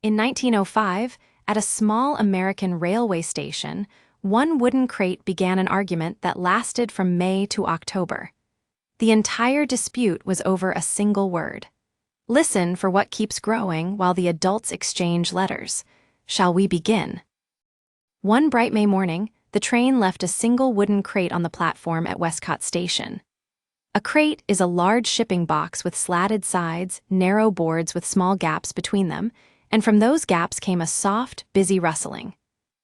In 1905, at a small American railway station, one wooden crate began an argument that lasted from May to October. The entire dispute was over a single word. Listen for what keeps growing while the adults exchange letters. Shall we begin? One bright May morning, the train left a single wooden crate on the platform at Westcott Station. A crate is a large shipping box with slatted sides, narrow boards with small gaps between them, and from those gaps came a soft, busy rustling.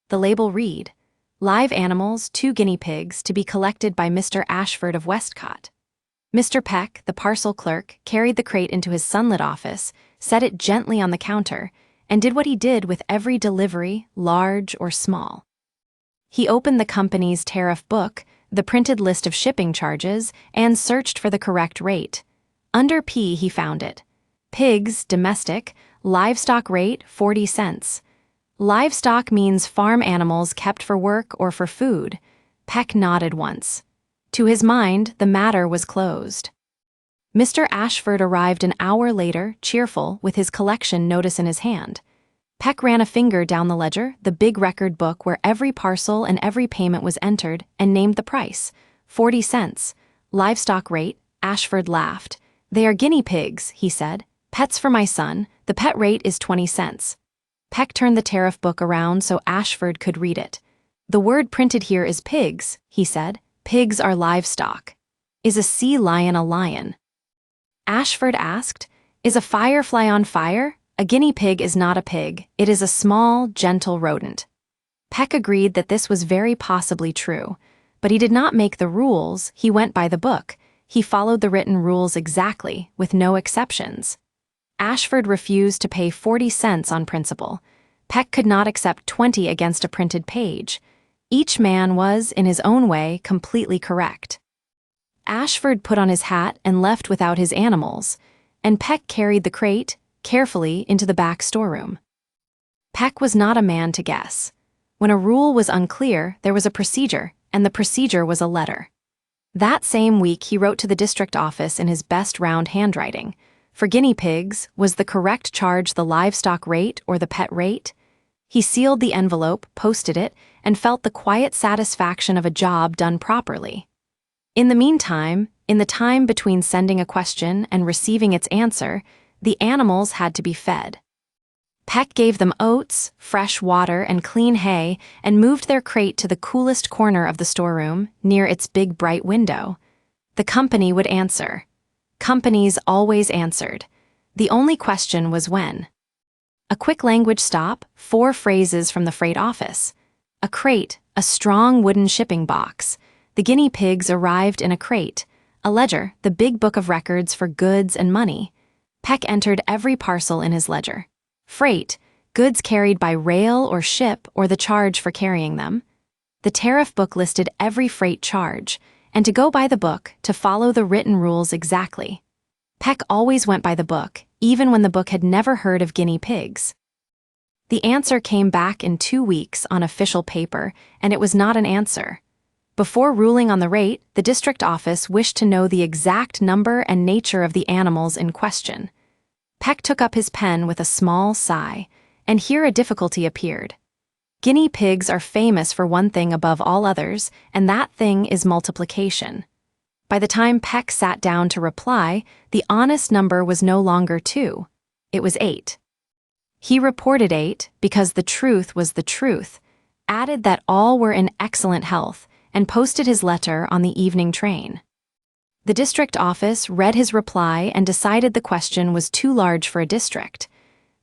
The label read, "Live animals, 2 guinea pigs, to be collected by Mr. Ashford of Westcott." Mr. Peck, the parcel clerk, carried the crate into his sunlit office, set it gently on the counter, and did what he did with every delivery, large or small. He opened the company's tariff book, the printed list of shipping charges, and searched for the correct rate. Under P, he found it. Pigs, domestic, livestock rate, 40 cents. Livestock means farm animals kept for work or for food. Peck nodded once. To his mind, the matter was closed. Mr. Ashford arrived an hour later, cheerful, with his collection notice in his hand. Peck ran a finger down the ledger, the big record book where every parcel and every payment was entered, and named the price, 40 cents. Livestock rate. Ashford laughed. "They are guinea pigs," he said. "Pets for my son. The pet rate is 20 cents. Peck turned the tariff book around so Ashford could read it. "The word printed here is pigs," he said. "Pigs are livestock. Is a sea lion a lion?" Ashford asked, "Is a firefly on fire? A guinea pig is not a pig, it is a small, gentle rodent." Peck agreed that this was very possibly true, but he did not make the rules, he went by the book. He followed the written rules exactly, with no exceptions. Ashford refused to pay 40 cents on principle. Peck could not accept 20 against a printed page. Each man was, in his own way, completely correct. Ashford put on his hat and left without his animals, and Peck carried the crate, carefully, into the back storeroom. Peck was not a man to guess. When a rule was unclear, there was a procedure, and the procedure was a letter. That same week, he wrote to the district office in his best round handwriting. For guinea pigs, was the correct charge the livestock rate or the pet rate? He sealed the envelope, posted it, and felt the quiet satisfaction of a job done properly. In the meantime, in the time between sending a question and receiving its answer, the animals had to be fed. Peck gave them oats, fresh water, and clean hay, and moved their crate to the coolest corner of the storeroom, near its big bright window. The company would answer. Companies always answered. The only question was when. A quick language stop, 4 phrases from the freight office. A crate, a strong wooden shipping box. The guinea pigs arrived in a crate. A ledger, the big book of records for goods and money. Peck entered every parcel in his ledger. Freight, goods carried by rail or ship or the charge for carrying them. The tariff book listed every freight charge, and to go by the book, to follow the written rules exactly. Peck always went by the book, even when the book had never heard of guinea pigs. The answer came back in 2 weeks on official paper, and it was not an answer. Before ruling on the rate, the district office wished to know the exact number and nature of the animals in question. Peck took up his pen with a small sigh, and here a difficulty appeared. Guinea pigs are famous for one thing above all others, and that thing is multiplication. By the time Peck sat down to reply, the honest number was no longer 2. It was 8. He reported 8 because the truth was the truth, added that all were in excellent health, and posted his letter on the evening train. The district office read his reply and decided the question was too large for a district.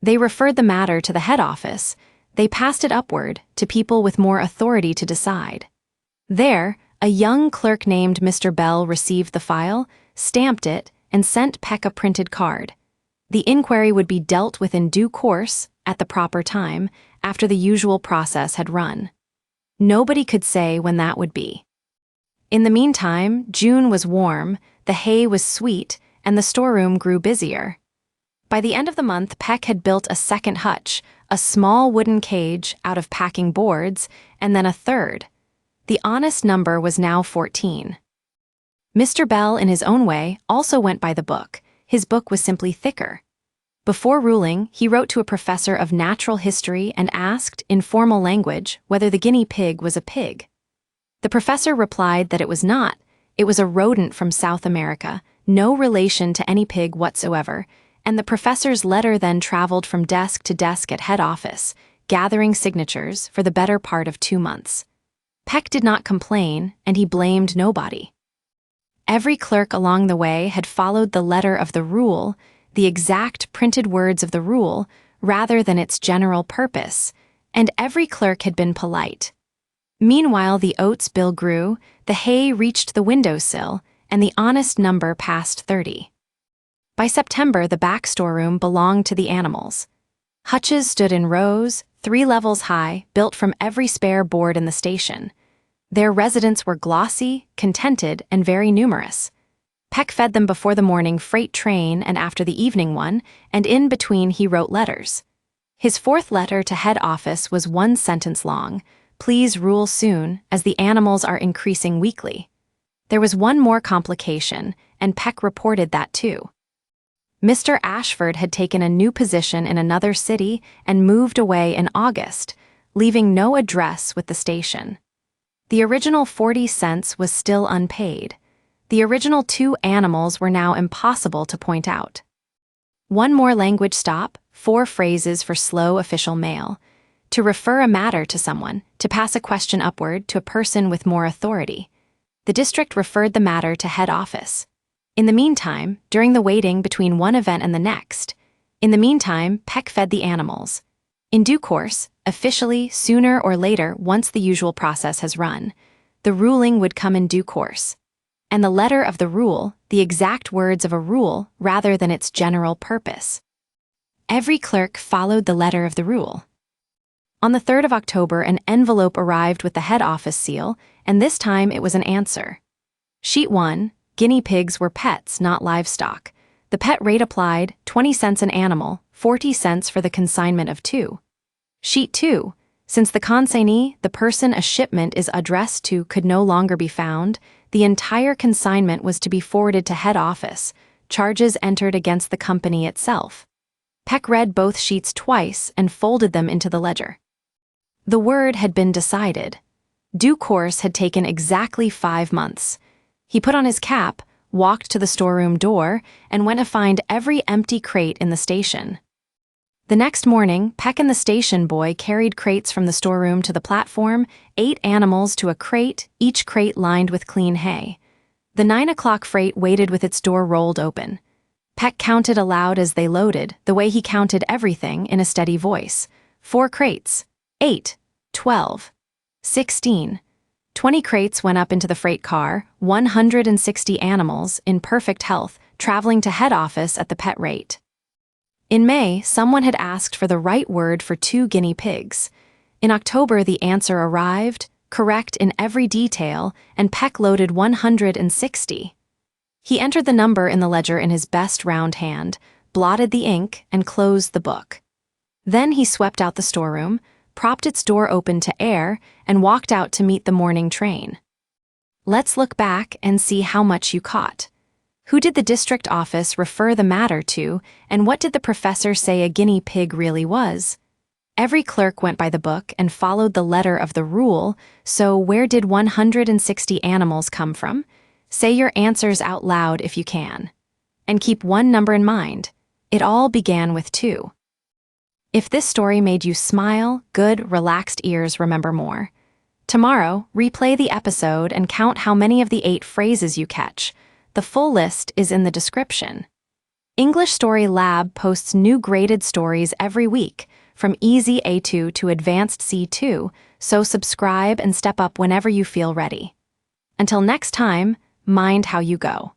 They referred the matter to the head office. They passed it upward to people with more authority to decide. There, a young clerk named Mr. Bell received the file, stamped it, and sent Peck a printed card. The inquiry would be dealt with in due course, at the proper time, after the usual process had run. Nobody could say when that would be. In the meantime, June was warm, the hay was sweet, and the storeroom grew busier. By the end of the month, Peck had built a second hutch, a small wooden cage out of packing boards, and then a third. The honest number was now 14. Mr. Bell, in his own way, also went by the book. His book was simply thicker. Before ruling, he wrote to a professor of natural history and asked, in formal language, whether the guinea pig was a pig. The professor replied that it was not. It was a rodent from South America, no relation to any pig whatsoever, and the professor's letter then traveled from desk to desk at head office, gathering signatures for the better part of 2 months. Peck did not complain, and he blamed nobody. Every clerk along the way had followed the letter of the rule, the exact printed words of the rule, rather than its general purpose, and every clerk had been polite. Meanwhile, the oats bill grew, the hay reached the windowsill, and the honest number passed 30. By September, the back storeroom belonged to the animals. Hutches stood in rows, 3 levels high, built from every spare board in the station. Their residents were glossy, contented, and very numerous. Peck fed them before the morning freight train and after the evening one, and in between he wrote letters. His 4th letter to head office was 1 sentence long: "Please rule soon, as the animals are increasing weekly." There was one more complication, and Peck reported that too. Mr. Ashford had taken a new position in another city and moved away in August, leaving no address with the station. The original 40 cents was still unpaid. The original 2 animals were now impossible to point out. One more language stop, 4 phrases for slow official mail. To refer a matter to someone, to pass a question upward to a person with more authority. The district referred the matter to head office. In the meantime, during the waiting between one event and the next, Peck fed the animals. In due course, officially, sooner or later, once the usual process has run, the ruling would come in due course. And the letter of the rule, the exact words of a rule rather than its general purpose. Every clerk followed the letter of the rule. On the 3rd of October, an envelope arrived with the head office seal, and this time it was an answer. Sheet 1, guinea pigs were pets, not livestock. The pet rate applied, 20 cents an animal, 40 cents for the consignment of 2. Sheet 2, since the consignee, the person a shipment is addressed to, could no longer be found, the entire consignment was to be forwarded to head office, charges entered against the company itself. Peck read both sheets twice and folded them into the ledger. The word had been decided. Due course had taken exactly 5 months. He put on his cap, walked to the storeroom door, and went to find every empty crate in the station. The next morning, Peck and the station boy carried crates from the storeroom to the platform, 8 animals to a crate, each crate lined with clean hay. The 9 o'clock freight waited with its door rolled open. Peck counted aloud as they loaded, the way he counted everything in a steady voice. 4 crates. 8. 12. 16. 20 crates went up into the freight car, 160 animals, in perfect health, traveling to head office at the pet rate. In May, someone had asked for the right word for 2 guinea pigs. In October, the answer arrived, correct in every detail, and Peck loaded 160. He entered the number in the ledger in his best round hand, blotted the ink, and closed the book. Then he swept out the storeroom, propped its door open to air, and walked out to meet the morning train. Let's look back and see how much you caught. Who did the district office refer the matter to, and what did the professor say a guinea pig really was? Every clerk went by the book and followed the letter of the rule, so where did 160 animals come from? Say your answers out loud if you can. And keep one number in mind. It all began with 2. If this story made you smile, good, relaxed ears remember more. Tomorrow, replay the episode and count how many of the 8 phrases you catch. The full list is in the description. English Story Lab posts new graded stories every week, from Easy A2 to Advanced C2, so subscribe and step up whenever you feel ready. Until next time, mind how you go.